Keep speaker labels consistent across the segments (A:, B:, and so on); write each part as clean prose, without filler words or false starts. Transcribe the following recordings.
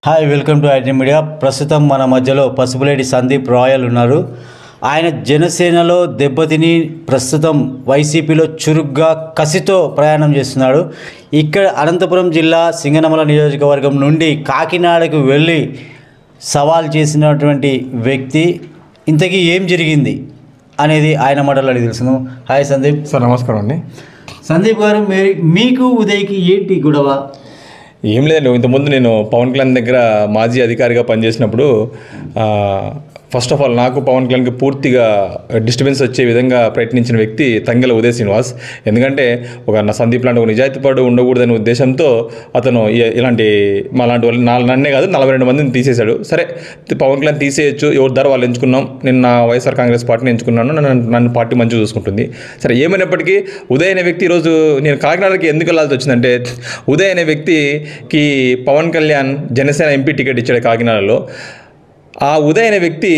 A: Hi, welcome to IT media. ప్రస్తుతం మన మధ్యలో పసుపులేటి సందీప్ రాయల్ ఉన్నారు. ఆయన జనసేనలో దెబ్బతిని ప్రస్తుతం వైసీపీలో చురుగ్గా కసితో ప్రయాణం చేస్తున్నాడు. ఇక్కడ అనంతపురం జిల్లా సింగనమల నియోజకవర్గం నుండి కాకినాడకు వెళ్ళి సవాల్ చేసినటువంటి వ్యక్తి. ఇంతకీ ఏం జరిగింది అనేది ఆయన మాటలు అడిగి తెలుసును. హాయ్ సందీప్.
B: సార్ నమస్కారం అండి.
A: సందీప్ గారు, మీకు ఉదయ్కి ఏంటి గొడవ?
B: ఏం లేదు, ఇంతకుముందు నేను పవన్ కళ్యాణ్ దగ్గర మాజీ అధికారిగా పనిచేసినప్పుడు ఫస్ట్ ఆఫ్ ఆల్ నాకు పవన్ కళ్యాణ్కి పూర్తిగా డిస్టర్బెన్స్ వచ్చే విధంగా ప్రయత్నించిన వ్యక్తి తంగెల ఉదయ్ శ్రీనివాస్. ఎందుకంటే నా సందీప్ లాంటి ఒక నిజాయితీపరుడు ఉండకూడదనే ఉద్దేశంతో అతను ఇలాంటి మాలాంటి వాళ్ళు నన్నే కాదు 42 మందిని తీసేశాడు. సరే, పవన్ కళ్యాణ్ తీసేయచ్చు, ఎవరి ధర వాళ్ళు ఎంచుకున్నాం, నేను నా వైఎస్ఆర్ కాంగ్రెస్ పార్టీని ఎంచుకున్నాను, నన్ను పార్టీ మంచిగా చూసుకుంటుంది. సరే, ఏమైనప్పటికీ ఉదయ్ అనే వ్యక్తి ఈరోజు నేను కాకినాడకి ఎందుకు వెళ్ళాల్సి వచ్చిందంటే, ఉదయ్ అనే వ్యక్తికి పవన్ కళ్యాణ్ జనసేన ఎంపీ టికెట్ ఇచ్చాడు కాకినాడలో. ఆ ఉదయ్ అనే వ్యక్తి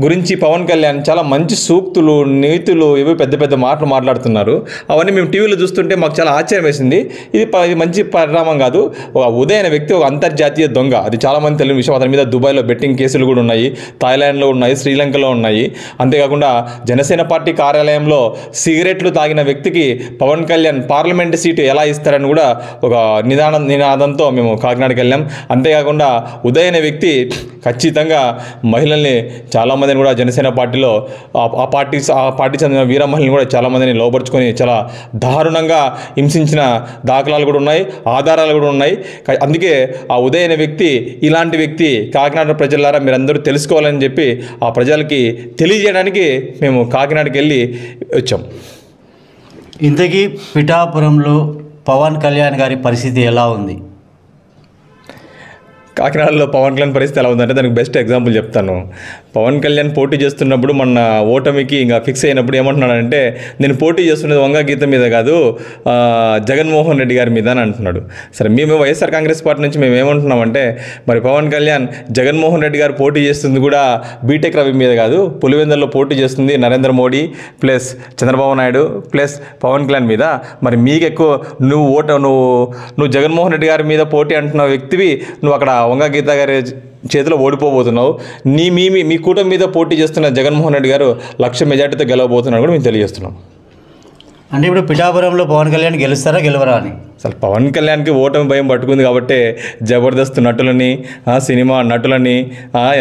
B: గురించి పవన్ కళ్యాణ్ చాలా మంచి సూక్తులు, నీతులు, ఇవి పెద్ద పెద్ద మాటలు మాట్లాడుతున్నారు. అవన్నీ మేము టీవీలో చూస్తుంటే మాకు చాలా ఆశ్చర్యం వేసింది. ఇది మంచి పరిణామం కాదు. ఒక ఉదయ్ అనే వ్యక్తి ఒక అంతర్జాతీయ దొంగ, అది చాలామంది తెలియని విషయం. అతని మీద దుబాయ్లో బెట్టింగ్ కేసులు కూడా ఉన్నాయి, థాయిలాండ్లో ఉన్నాయి, శ్రీలంకలో ఉన్నాయి. అంతేకాకుండా జనసేన పార్టీ కార్యాలయంలో సిగరెట్లు తాగిన వ్యక్తికి పవన్ కళ్యాణ్ పార్లమెంట్ సీటు ఎలా ఇస్తారని కూడా ఒక నినాదంతో మేము కాకినాడకి వెళ్ళాం. అంతేకాకుండా ఉదయ్ అనే వ్యక్తి ఖచ్చితంగా మహిళల్ని చాలామందిని కూడా జనసేన పార్టీలో ఆ పార్టీ చెందిన వీర మహిళని కూడా చాలామందిని లోపరుచుకొని చాలా దారుణంగా హింసించిన దాఖలాలు కూడా ఉన్నాయి, ఆధారాలు కూడా ఉన్నాయి. అందుకే ఆ ఉదయ్ అనే వ్యక్తి ఇలాంటి వ్యక్తి. కాకినాడ ప్రజలారా మీరందరూ తెలుసుకోవాలని చెప్పి ఆ ప్రజలకి తెలియజేయడానికి మేము కాకినాడకి వెళ్ళి వచ్చాం.
A: ఇంతకీ పిఠాపురంలో పవన్ కళ్యాణ్ గారి పరిస్థితి ఎలా ఉంది?
B: కాకినాడలో పవన్ కళ్యాణ్ పరిస్థితి ఎలా ఉందంటే దానికి బెస్ట్ ఎగ్జాంపుల్ చెప్తాను. పవన్ కళ్యాణ్ పోటీ చేస్తున్నప్పుడు మొన్న ఓటమికి ఇంకా ఫిక్స్ అయినప్పుడు ఏమంటున్నాడంటే, నేను పోటీ చేస్తున్నది వంగ గీత మీద కాదు, జగన్మోహన్ రెడ్డి గారి మీద అని అంటున్నాడు. సరే, మేము వైఎస్ఆర్ కాంగ్రెస్ పార్టీ నుంచి మేము ఏమంటున్నామంటే, మరి పవన్ కళ్యాణ్ జగన్మోహన్ రెడ్డి గారు పోటీ చేస్తుంది కూడా బీటెక్ రవి మీద కాదు, పులివెందుల్లో పోటీ చేస్తుంది నరేంద్ర మోడీ ప్లస్ చంద్రబాబు నాయుడు ప్లస్ పవన్ కళ్యాణ్ మీద. మరి మీకు ఎక్కువ నువ్వు జగన్మోహన్ రెడ్డి గారి మీద పోటీ అంటున్న వ్యక్తివి, నువ్వు అక్కడ వంగ గీత గారి చేతిలో ఓడిపోబోతున్నావు. మీ కూటమి మీద పోటీ చేస్తున్న జగన్మోహన్ రెడ్డి గారు 1,00,000 మెజార్టీతో గెలవబోతున్నాడు కూడా మేము తెలియజేస్తున్నాం.
A: అంటే ఇప్పుడు పిఠాపురంలో పవన్ కళ్యాణ్ గెలుస్తారా గెలవరా అని?
B: అసలు పవన్ కళ్యాణ్కి ఓటమి భయం పట్టుకుంది కాబట్టి జబర్దస్త్ నటులని, సినిమా నటులని,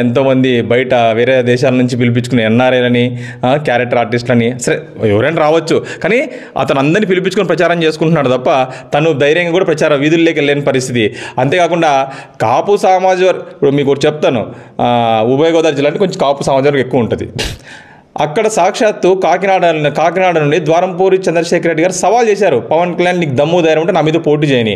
B: ఎంతోమంది బయట వేరే దేశాల నుంచి పిలిపించుకుని ఎన్ఆర్ఐలని, క్యారెక్టర్ ఆర్టిస్టులని, సరే ఎవరైనా రావచ్చు, కానీ అతను అందరినీ పిలిపించుకొని ప్రచారం చేసుకుంటున్నాడు తప్ప తను ధైర్యంగా కూడా ప్రచారం వీధుల్లోకి వెళ్ళలేని పరిస్థితి. అంతేకాకుండా కాపు సామాజిక, ఇప్పుడు మీకు చెప్తాను, ఉభయ గోదావరి జిల్లా అంటే కొంచెం కాపు సామాజిక ఎక్కువ ఉంటుంది. అక్కడ సాక్షాత్తు కాకినాడ నుండి ద్వారంపూరి చంద్రశేఖర్ రెడ్డి గారు సవాల్ చేశారు, పవన్ కళ్యాణ్ నీకు దమ్ము ధైర్యం ఉంటే నా మీద పోటీ చేయని.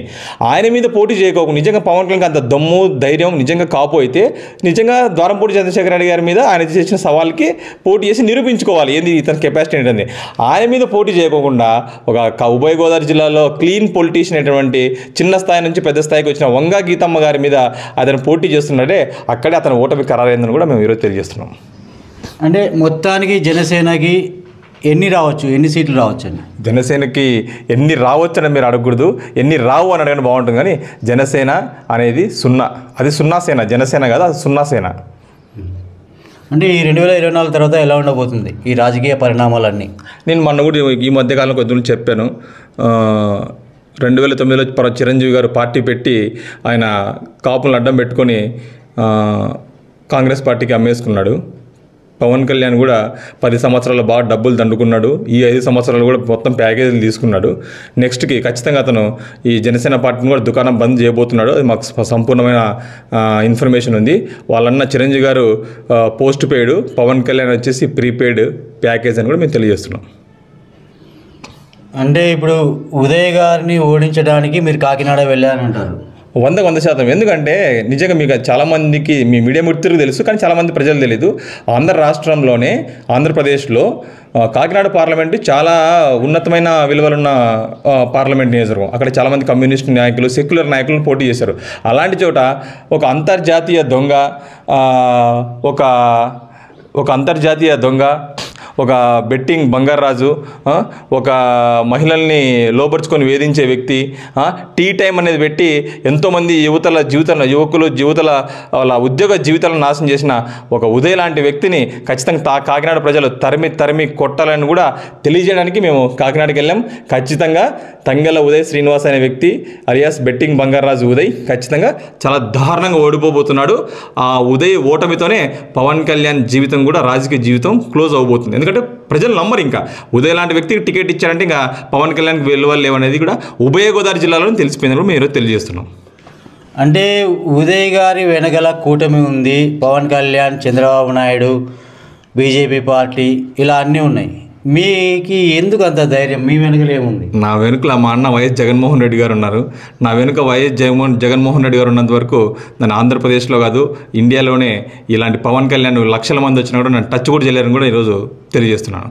B: ఆయన మీద పోటీ చేయకోకుండా నిజంగా పవన్ కళ్యాణ్కి అంత దమ్ము ధైర్యం నిజంగా కాపు అయితే నిజంగా ద్వారంపూరి చంద్రశేఖర్ రెడ్డి గారి మీద ఆయన చేసిన సవాల్కి పోటీ చేసి నిరూపించుకోవాలి ఏంది ఇతని కెపాసిటీ ఏంటంది. ఆయన మీద పోటీ చేయకోకుండా ఒక ఉభయ గోదావరి జిల్లాలో క్లీన్ పొలిటీషియన్ అయినటువంటి చిన్న స్థాయి నుంచి పెద్ద స్థాయికి వచ్చిన వంగ గీతమ్మ గారి మీద అతను పోటీ చేస్తున్నాడే, అక్కడే అతను ఓటమి ఖరారైందని కూడా మేము ఈరోజు తెలియజేస్తున్నాం.
A: అంటే మొత్తానికి జనసేనకి ఎన్ని సీట్లు రావచ్చు అని?
B: జనసేనకి ఎన్ని రావచ్చు అని మీరు అడగకూడదు, ఎన్ని రావు అని అడగని బాగుంటుంది. కానీ జనసేన అనేది 0, అది 0 సేన, జనసేన కాదు, అది 0 సేన.
A: అంటే ఈ 2024 తర్వాత ఎలా ఉండబోతుంది ఈ రాజకీయ పరిణామాలన్నీ?
B: నేను మొన్న కూడా ఈ మధ్యకాలంలో కొద్దిగా చెప్పాను. 2009లో చిరంజీవి గారు పార్టీ పెట్టి ఆయన కాపులను అడ్డం పెట్టుకొని కాంగ్రెస్ పార్టీకి అమ్మేసుకున్నాడు. పవన్ కళ్యాణ్ కూడా 10 సంవత్సరాలు బాగా డబ్బులు దండుకున్నాడు. ఈ 5 సంవత్సరాలు కూడా మొత్తం ప్యాకేజీలు తీసుకున్నాడు. నెక్స్ట్కి ఖచ్చితంగా అతను ఈ జనసేన పార్టీని కూడా దుకాణం బంద్ చేయబోతున్నాడు. అది మాకు సంపూర్ణమైన ఇన్ఫర్మేషన్ ఉంది. వాళ్ళన్న చిరంజీవి గారు పోస్ట్ పెయిడ్, పవన్ కళ్యాణ్ వచ్చేసి ప్రీపెయిడ్ ప్యాకేజ్ అని కూడా మేము తెలియజేస్తున్నాం.
A: అంటే ఇప్పుడు ఉదయ్ గారిని ఓడించడానికి మీరు కాకినాడ వెళ్ళారంటారు?
B: 100%. ఎందుకంటే నిజంగా మీకు చాలామందికి మీ మీడియా మిత్రులకు తెలుసు, కానీ చాలామంది ప్రజలు తెలియదు. ఆంధ్ర రాష్ట్రంలోనే ఆంధ్రప్రదేశ్లో కాకినాడ పార్లమెంటు చాలా ఉన్నతమైన విలువలున్న పార్లమెంట్ నియోజకవర్గం. అక్కడ చాలామంది కమ్యూనిస్ట్ నాయకులు, సెక్యులర్ నాయకులు పోటీ చేశారు. అలాంటి చోట ఒక అంతర్జాతీయ దొంగ ఒక బెట్టింగ్ బంగారాజు, ఒక మహిళల్ని లోపరుచుకొని వేధించే వ్యక్తి, టీ టైం అనేది పెట్టి ఎంతోమంది యువకులు వాళ్ళ ఉద్యోగ జీవితాలను నాశనం చేసిన ఒక ఉదయ్ లాంటి వ్యక్తిని ఖచ్చితంగా కాకినాడ ప్రజలు తరిమి కొట్టాలని కూడా తెలియజేయడానికి మేము కాకినాడకి వెళ్ళాం. ఖచ్చితంగా తంగెల ఉదయ్ శ్రీనివాస్ అనే వ్యక్తి అలియాస్ బెట్టింగ్ బంగారాజు ఉదయ్ ఖచ్చితంగా చాలా దారుణంగా ఓడిపోబోతున్నాడు. ఆ ఉదయ్ ఓటమితోనే పవన్ కళ్యాణ్ జీవితం కూడా రాజకీయ జీవితం క్లోజ్ అవబోతుంది. ఎందుకంటే ప్రజలు నమ్మరు. ఇంకా ఉదయ్ లాంటి వ్యక్తికి టికెట్ ఇచ్చారంటే ఇంకా పవన్ కళ్యాణ్కి వెలువలు లేవనేది కూడా ఉభయ గోదావరి జిల్లాలో తెలిసిపోయిందని కూడా మేము తెలియజేస్తున్నాం.
A: అంటే ఉదయ్ గారి వెనకల కూటమి ఉంది, పవన్ కళ్యాణ్, చంద్రబాబు నాయుడు, బీజేపీ పార్టీ ఇలా అన్నీ ఉన్నాయి. మీకు ఎందుకు అంత ధైర్యం? మీ వెనుకలు ఏముంది?
B: నా వెనుకల మా అన్న వైఎస్ జగన్మోహన్ రెడ్డి గారు ఉన్నారు. నా వెనుక వైఎస్ జగన్మోహన్ రెడ్డి గారు ఉన్నంత వరకు నన్ను ఆంధ్రప్రదేశ్లో కాదు ఇండియాలోనే ఇలాంటి పవన్ కళ్యాణ్ లక్షల మంది వచ్చినా కూడా నన్ను టచ్ కూడా చేయలేరని కూడా ఈరోజు తెలియజేస్తున్నాను.